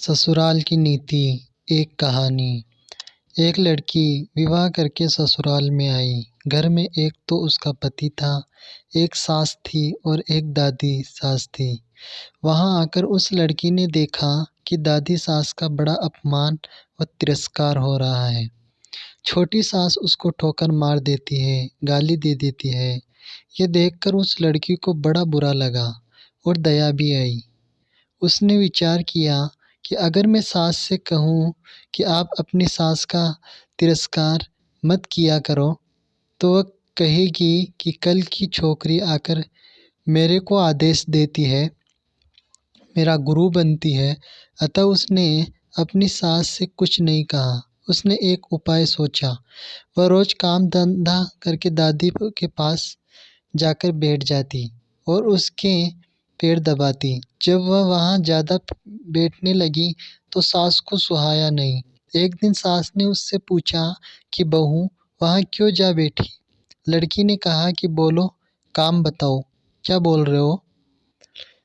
ससुराल की नीति। एक कहानी। एक लड़की विवाह करके ससुराल में आई। घर में एक तो उसका पति था, एक सास थी और एक दादी सास थी। वहां आकर उस लड़की ने देखा कि दादी सास का बड़ा अपमान व तिरस्कार हो रहा है। छोटी सास उसको ठोकर मार देती है, गाली दे देती है। ये देखकर उस लड़की को बड़ा बुरा लगा और दया भी आई। उसने विचार किया कि अगर मैं सास से कहूँ कि आप अपनी सास का तिरस्कार मत किया करो, तो वह कहेगी कि कल की छोकरी आकर मेरे को आदेश देती है, मेरा गुरु बनती है। अतः उसने अपनी सास से कुछ नहीं कहा। उसने एक उपाय सोचा। वह रोज काम धंधा करके दादी के पास जाकर बैठ जाती और उसके पैर दबाती। जब वह वहाँ ज़्यादा बैठने लगी तो सास को सुहाया नहीं। एक दिन सास ने उससे पूछा कि बहू, वहाँ क्यों जा बैठी? लड़की ने कहा कि बोलो, काम बताओ, क्या बोल रहे हो?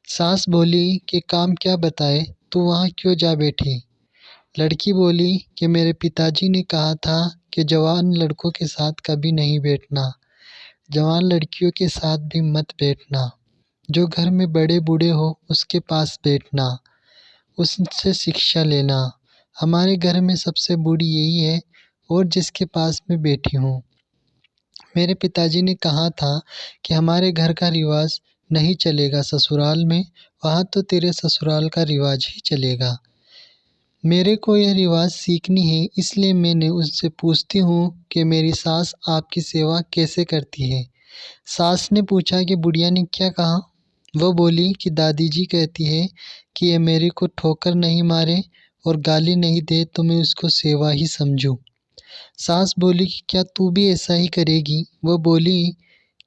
सास बोली कि काम क्या बताए, तू वहाँ क्यों जा बैठी? लड़की बोली कि मेरे पिताजी ने कहा था कि जवान लड़कों के साथ कभी नहीं बैठना, जवान लड़कियों के साथ भी मत बैठना। जो घर में बड़े बूढ़े हो उसके पास बैठना, उससे शिक्षा लेना। हमारे घर में सबसे बूढ़ी यही है और जिसके पास मैं बैठी हूँ। मेरे पिताजी ने कहा था कि हमारे घर का रिवाज नहीं चलेगा ससुराल में, वहाँ तो तेरे ससुराल का रिवाज ही चलेगा। मेरे को यह रिवाज सीखनी है, इसलिए मैंने उससे पूछती हूँ कि मेरी सास आपकी सेवा कैसे करती है। सास ने पूछा कि बुढ़िया ने क्या कहा? वह बोली कि दादी जी कहती है कि ये मेरे को ठोकर नहीं मारे और गाली नहीं दे तो मैं उसको सेवा ही समझूं। सास बोली कि क्या तू भी ऐसा ही करेगी? वह बोली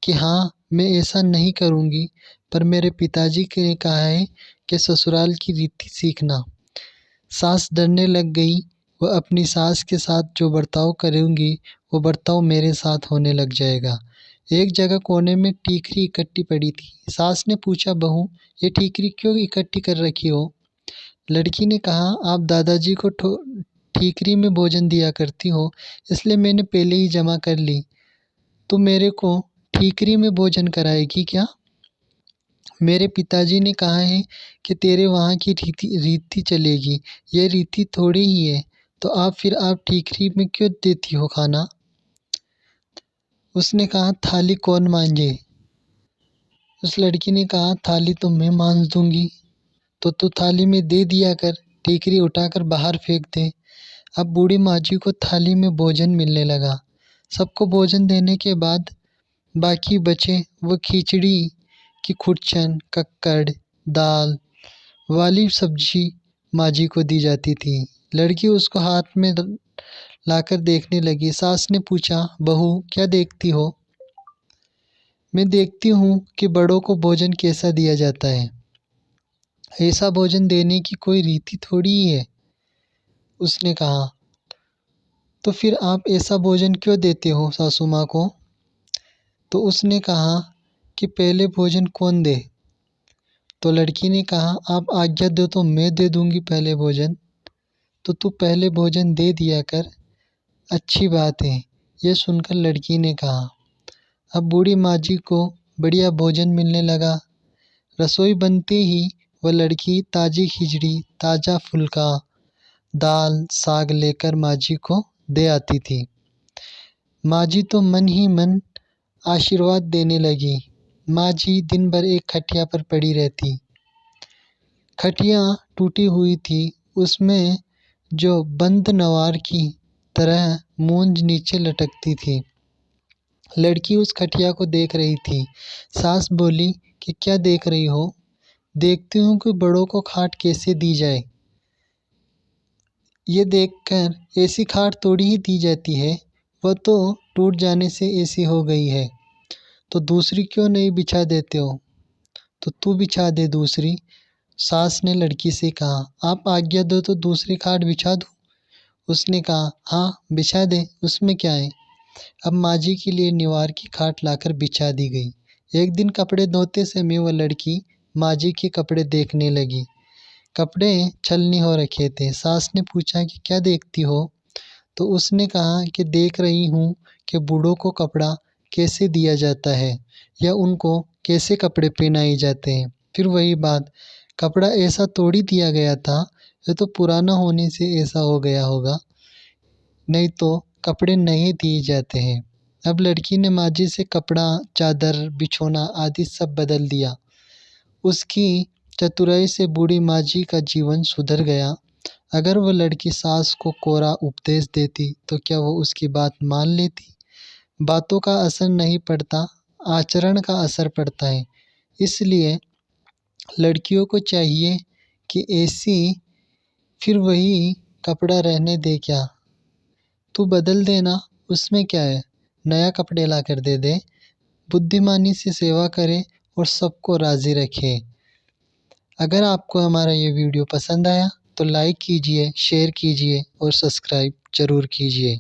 कि हाँ, मैं ऐसा नहीं करूँगी, पर मेरे पिताजी ने कहा है कि ससुराल की रीति सीखना। सास डरने लग गई। वह अपनी सास के साथ जो बर्ताव करूँगी वो बर्ताव मेरे साथ होने लग जाएगा। एक जगह कोने में ठीकरी इकट्ठी पड़ी थी। सास ने पूछा, बहू, ये ठीकरी क्यों इकट्ठी कर रखी हो? लड़की ने कहा, आप दादाजी को ठीकरी में भोजन दिया करती हो, इसलिए मैंने पहले ही जमा कर ली। तो मेरे को ठीकरी में भोजन कराएगी क्या? मेरे पिताजी ने कहा है कि तेरे वहाँ की रीति चलेगी। यह रीति थोड़ी ही है, तो आप ठीकरी में क्यों देती हो खाना? उसने कहा, थाली कौन मांझे? उस लड़की ने कहा, थाली तो मैं मांझ दूंगी। तो तू थाली में दे दिया कर, ठीकरी उठाकर बाहर फेंक दे। अब बूढ़ी माँ जी को थाली में भोजन मिलने लगा। सबको भोजन देने के बाद बाकी बचे वो खिचड़ी की खुरचन, कक्कड़, दाल वाली सब्जी माँ जी को दी जाती थी। लड़की उसको हाथ में लाकर देखने लगी। सास ने पूछा, बहू, क्या देखती हो? मैं देखती हूँ कि बड़ों को भोजन कैसा दिया जाता है। ऐसा भोजन देने की कोई रीति थोड़ी ही है। उसने कहा, तो फिर आप ऐसा भोजन क्यों देते हो सासू माँ को? तो उसने कहा कि पहले भोजन कौन दे? तो लड़की ने कहा, आप आज्ञा दो तो मैं दे दूंगी पहले भोजन। तो तू पहले भोजन दे दिया कर। अच्छी बात है, यह सुनकर लड़की ने कहा। अब बूढ़ी माँ जी को बढ़िया भोजन मिलने लगा। रसोई बनते ही वह लड़की ताजी खिचड़ी, ताज़ा फुल्का, दाल, साग लेकर माँ जी को दे आती थी। माँ जी तो मन ही मन आशीर्वाद देने लगी। माँ जी दिन भर एक खटिया पर पड़ी रहती। खटिया टूटी हुई थी, उसमें जो बंद नवार की तरह मूंज नीचे लटकती थी। लड़की उस खटिया को देख रही थी। सास बोली कि क्या देख रही हो? देखती हूँ कि बड़ों को खाट कैसे दी जाए। ये देखकर ऐसी खाट थोड़ी ही दी जाती है, वह तो टूट जाने से ऐसी हो गई है। तो दूसरी क्यों नहीं बिछा देते हो? तो तू बिछा दे दूसरी। सास ने लड़की से कहा, आप आज्ञा दो तो दूसरी खाट बिछा दूँ? उसने कहा, हाँ बिछा दे, उसमें क्या है। अब माँ जी के लिए निवार की खाट लाकर बिछा दी गई। एक दिन कपड़े धोते समय वह लड़की माँ जी के कपड़े देखने लगी। कपड़े छलनी हो रखे थे। सास ने पूछा कि क्या देखती हो? तो उसने कहा कि देख रही हूँ कि बूढ़ों को कपड़ा कैसे दिया जाता है या उनको कैसे कपड़े पहनाए जाते हैं। फिर वही बात, कपड़ा ऐसा तोड़ी दिया गया था, ये तो पुराना होने से ऐसा हो गया होगा, नहीं तो कपड़े नहीं दिए जाते हैं। अब लड़की ने माँ जी से कपड़ा, चादर, बिछोना आदि सब बदल दिया। उसकी चतुराई से बूढ़ी माँ जी का जीवन सुधर गया। अगर वह लड़की सास को कोरा उपदेश देती तो क्या वो उसकी बात मान लेती? बातों का असर नहीं पड़ता, आचरण का असर पड़ता है। इसलिए लड़कियों को चाहिए कि ऐसी फिर वही कपड़ा रहने दे क्या, तू बदल देना, उसमें क्या है, नया कपड़े ला कर दे दे। बुद्धिमानी से सेवा करे और सबको राज़ी रखे। अगर आपको हमारा ये वीडियो पसंद आया तो लाइक कीजिए, शेयर कीजिए और सब्सक्राइब ज़रूर कीजिए।